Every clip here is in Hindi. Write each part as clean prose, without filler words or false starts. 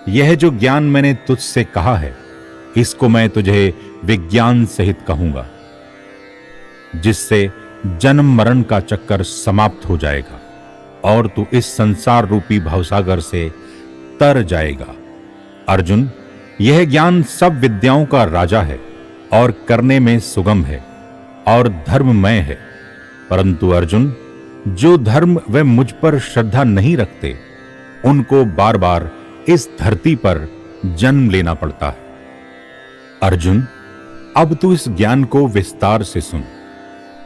यह जो ज्ञान मैंने तुझसे कहा है, इसको मैं तुझे विज्ञान सहित कहूंगा, जिससे जन्म मरण का चक्कर समाप्त हो जाएगा और तू इस संसार रूपी भवसागर से तर जाएगा। अर्जुन, यह ज्ञान सब विद्याओं का राजा है और करने में सुगम है और धर्ममय है। परंतु अर्जुन, जो धर्म वे मुझ पर श्रद्धा नहीं रखते, उनको बार बार इस धरती पर जन्म लेना पड़ता है। अर्जुन, अब तू इस ज्ञान को विस्तार से सुन।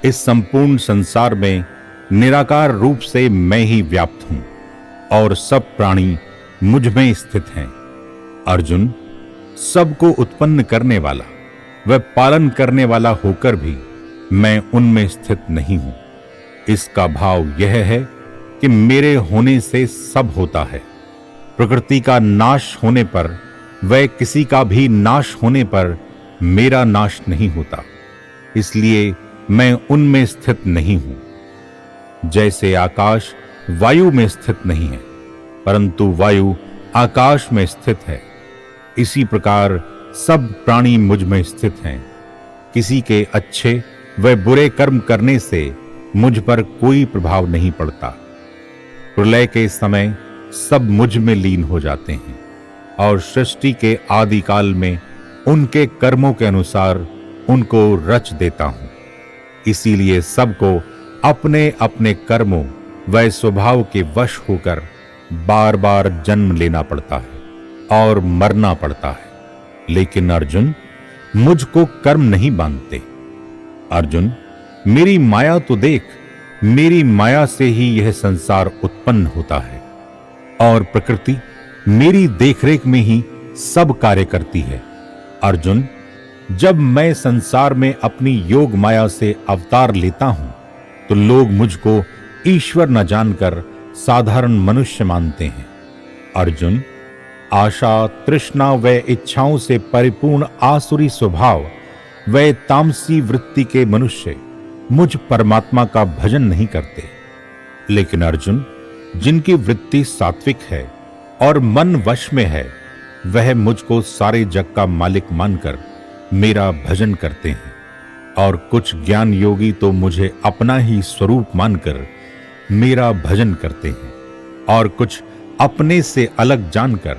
इस संपूर्ण संसार में निराकार रूप से मैं ही व्याप्त हूं और सब प्राणी मुझ में स्थित हैं। अर्जुन, सबको उत्पन्न करने वाला व पालन करने वाला होकर भी मैं उनमें स्थित नहीं हूं। इसका भाव यह है कि मेरे होने से सब होता है। प्रकृति का नाश होने पर व किसी का भी नाश होने पर मेरा नाश नहीं होता, इसलिए मैं उनमें स्थित नहीं हूं। जैसे आकाश वायु में स्थित नहीं है, परंतु वायु आकाश में स्थित है, इसी प्रकार सब प्राणी मुझ में स्थित हैं। किसी के अच्छे व बुरे कर्म करने से मुझ पर कोई प्रभाव नहीं पड़ता। प्रलय के समय सब मुझ में लीन हो जाते हैं और सृष्टि के आदि काल में उनके कर्मों के अनुसार उनको रच देता हूं। इसीलिए सबको अपने अपने कर्मों व स्वभाव के वश होकर बार बार जन्म लेना पड़ता है और मरना पड़ता है। लेकिन अर्जुन, मुझको कर्म नहीं बांधते। अर्जुन, मेरी माया तो देख, मेरी माया से ही यह संसार उत्पन्न होता है और प्रकृति मेरी देखरेख में ही सब कार्य करती है। अर्जुन, जब मैं संसार में अपनी योग माया से अवतार लेता हूं, तो लोग मुझको ईश्वर न जानकर साधारण मनुष्य मानते हैं। अर्जुन, आशा, तृष्णा व इच्छाओं से परिपूर्ण आसुरी स्वभाव व तामसी वृत्ति के मनुष्य मुझ परमात्मा का भजन नहीं करते। लेकिन अर्जुन, जिनकी वृत्ति सात्विक है और मन वश में है, वह मुझको सारे जग का मालिक मानकर मेरा भजन करते हैं। और कुछ ज्ञान योगी तो मुझे अपना ही स्वरूप मानकर मेरा भजन करते हैं और कुछ अपने से अलग जानकर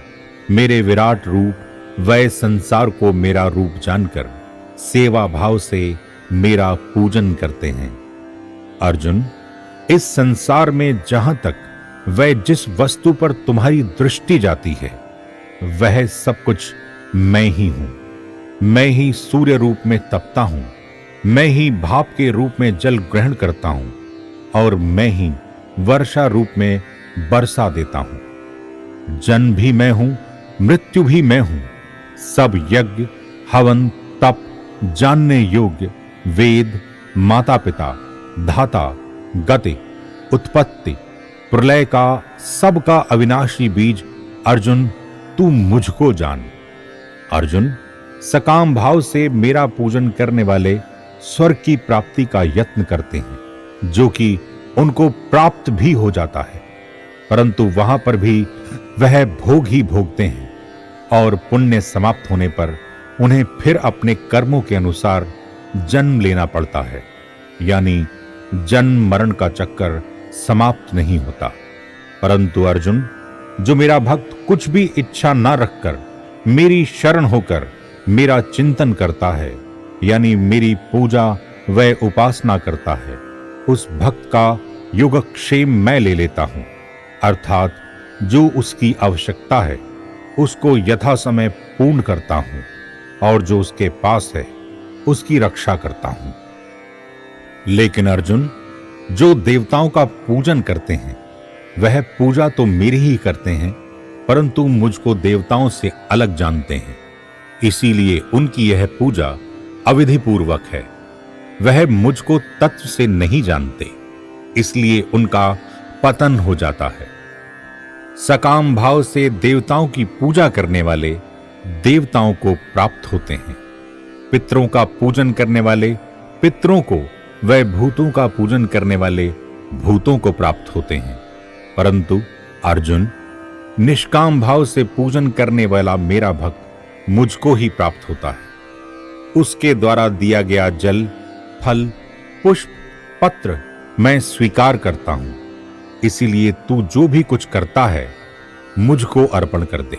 मेरे विराट रूप व संसार को मेरा रूप जानकर सेवा भाव से मेरा पूजन करते हैं। अर्जुन, इस संसार में जहां तक वह जिस वस्तु पर तुम्हारी दृष्टि जाती है, वह सब कुछ मैं ही हूं। मैं ही सूर्य रूप में तपता हूं, मैं ही भाप के रूप में जल ग्रहण करता हूं और मैं ही वर्षा रूप में बरसा देता हूं। जन्म भी मैं हूं, मृत्यु भी मैं हूं। सब यज्ञ, हवन, तप, जानने योग्य, वेद, माता पिता, धाता, गति, उत्पत्ति, प्रलय का सबका अविनाशी बीज अर्जुन, तू मुझको जान। अर्जुन, सकाम भाव से मेरा पूजन करने वाले स्वर्ग की प्राप्ति का यत्न करते हैं, जो कि उनको प्राप्त भी हो जाता है, परंतु वहां पर भी वह भोग ही भोगते हैं और पुण्य समाप्त होने पर उन्हें फिर अपने कर्मों के अनुसार जन्म लेना पड़ता है। यानी जन्म मरण का चक्कर समाप्त नहीं होता। परंतु अर्जुन, जो मेरा भक्त कुछ भी इच्छा न रखकर मेरी शरण होकर मेरा चिंतन करता है, यानी मेरी पूजा व उपासना करता है, उस भक्त का योगक्षेम मैं ले लेता हूं। अर्थात जो उसकी आवश्यकता है उसको यथा समय पूर्ण करता हूं और जो उसके पास है उसकी रक्षा करता हूं। लेकिन अर्जुन, जो देवताओं का पूजन करते हैं, वह पूजा तो मेरी ही करते हैं, परंतु मुझको देवताओं से अलग जानते हैं, इसीलिए उनकी यह पूजा अविधिपूर्वक है। वह मुझको तत्व से नहीं जानते, इसलिए उनका पतन हो जाता है। सकाम भाव से देवताओं की पूजा करने वाले देवताओं को प्राप्त होते हैं। पितरों का पूजन करने वाले पितरों को व भूतों का पूजन करने वाले भूतों को प्राप्त होते हैं। परंतु अर्जुन, निष्काम भाव से पूजन करने वाला मेरा भक्त मुझको ही प्राप्त होता है। उसके द्वारा दिया गया जल, फल, पुष्प, पत्र मैं स्वीकार करता हूं। इसीलिए तू जो भी कुछ करता है मुझको अर्पण कर दे।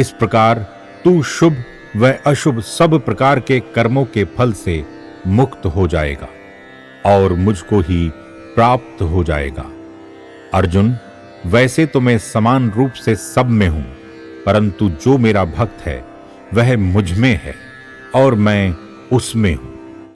इस प्रकार तू शुभ व अशुभ सब प्रकार के कर्मों के फल से मुक्त हो जाएगा और मुझको ही प्राप्त हो जाएगा। अर्जुन, वैसे तो मैं समान रूप से सब में हूं, परंतु जो मेरा भक्त है वह मुझ में है और मैं उसमें हूं।